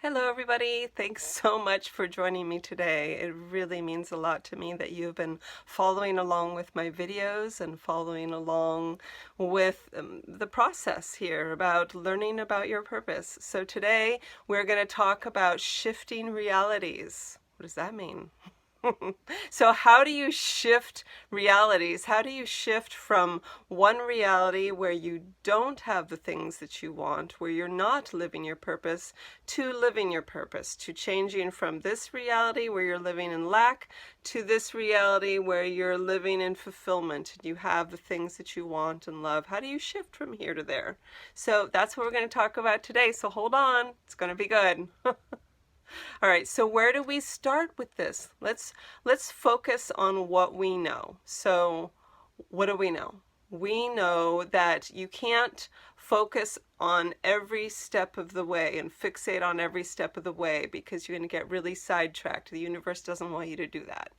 Hello, everybody. Thanks so much for joining me today. It really means a lot to me that you've been following along with my videos and following along with the process here about learning about your purpose. So today we're going to talk about shifting realities. What does that mean? So how do you shift realities? How do you shift from one reality where you don't have the things that you want, where you're not living your purpose, to living your purpose, to changing from this reality where you're living in lack to this reality where you're living in fulfillment and you have the things that you want and love? How do you shift from here to there? So that's what we're going to talk about today. So hold on, it's going to be good. All right, so where do we start with this? Let's focus on what we know. So what do we know? We know that you can't focus on every step of the way and fixate on every step of the way because you're going to get really sidetracked. The universe doesn't want you to do that.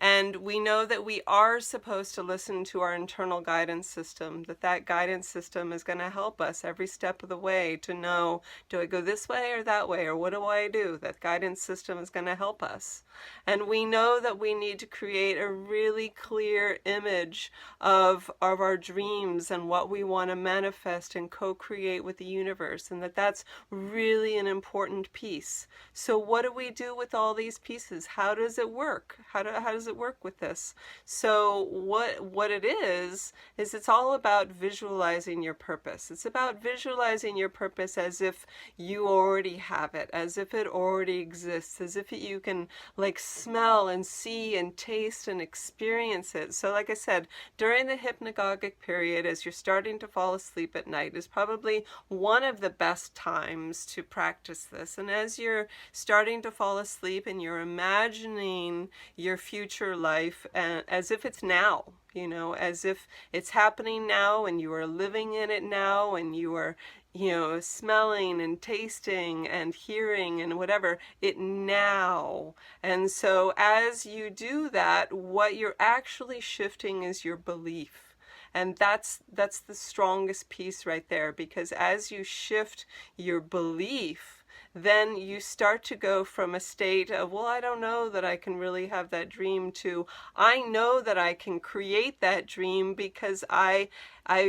And we know that we are supposed to listen to our internal guidance system, that guidance system is going to help us every step of the way to know, do I go this way or that way, or what do I do? That guidance system is going to help us. And we know that we need to create a really clear image of our dreams and what we want to manifest and co-create with the universe, and that's really an important piece. So what do we do with all these pieces? How does it work? How does it work with this? So what it is it's all about visualizing your purpose. It's about visualizing your purpose as if you already have it, as if it already exists, as if you can like smell and see and taste and experience it. So like I said, during the hypnagogic period, as you're starting to fall asleep at night, is probably one of the best times to practice this. And as you're starting to fall asleep and you're imagining your future life as if it's now, as if it's happening now and you are living in it now and you are smelling and tasting and hearing and whatever it now. And so as you do that, what you're actually shifting is your belief. And that's the strongest piece right there, because as you shift your belief, then you start to go from a state of, well, I don't know that I can really have that dream, to I know that I can create that dream because I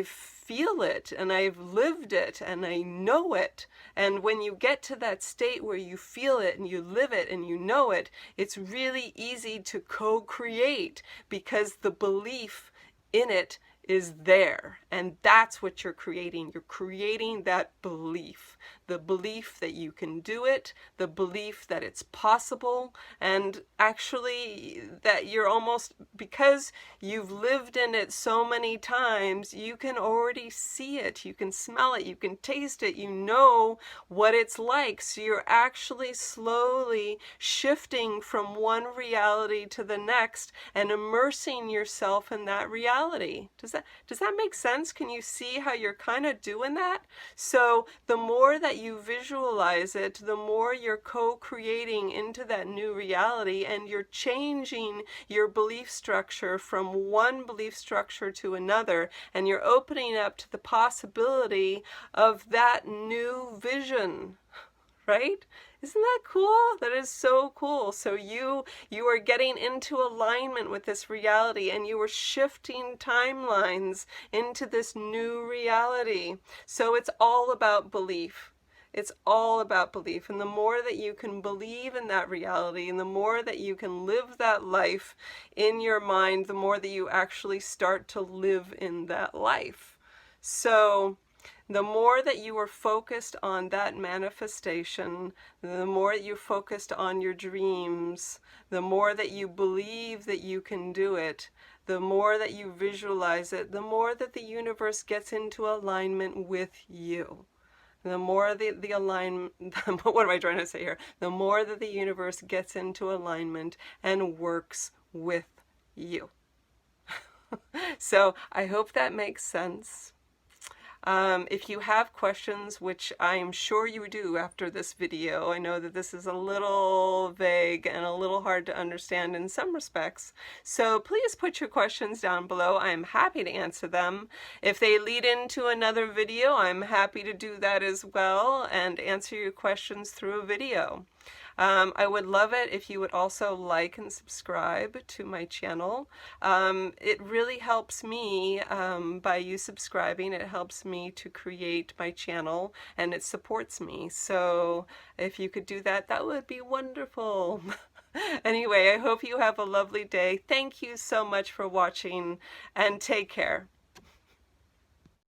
feel it and I've lived it and I know it. And when you get to that state where you feel it and you live it and you know it, it's really easy to co-create because the belief in it is there. And that's what you're creating. You're creating that belief. The belief that you can do it, the belief that it's possible, and actually that you're almost, because you've lived in it so many times, you can already see it, you can smell it, you can taste it, you know what it's like. So you're actually slowly shifting from one reality to the next and immersing yourself in that reality. Does that make sense? Can you see how you're kind of doing that? So the more that you visualize it, the more you're co-creating into that new reality, and you're changing your belief structure from one belief structure to another, and you're opening up to the possibility of that new vision, right? Isn't that cool? That is so cool. So you are getting into alignment with this reality, and you are shifting timelines into this new reality. So it's all about belief. It's all about belief. And the more that you can believe in that reality, and the more that you can live that life in your mind, the more that you actually start to live in that life. So the more that you are focused on that manifestation, the more that you're focused on your dreams, the more that you believe that you can do it, the more that you visualize it, the more that the universe gets into alignment with you. The more the alignment, what am I trying to say here? The more that the universe gets into alignment and works with you. So I hope that makes sense. If you have questions, which I'm sure you do after this video, I know that this is a little vague and a little hard to understand in some respects. So please put your questions down below. I'm happy to answer them. If they lead into another video, I'm happy to do that as well and answer your questions through a video. I would love it if you would also like and subscribe to my channel. It really helps me by you subscribing. It helps me to create my channel and it supports me. So if you could do that, that would be wonderful. Anyway, I hope you have a lovely day. Thank you so much for watching and take care.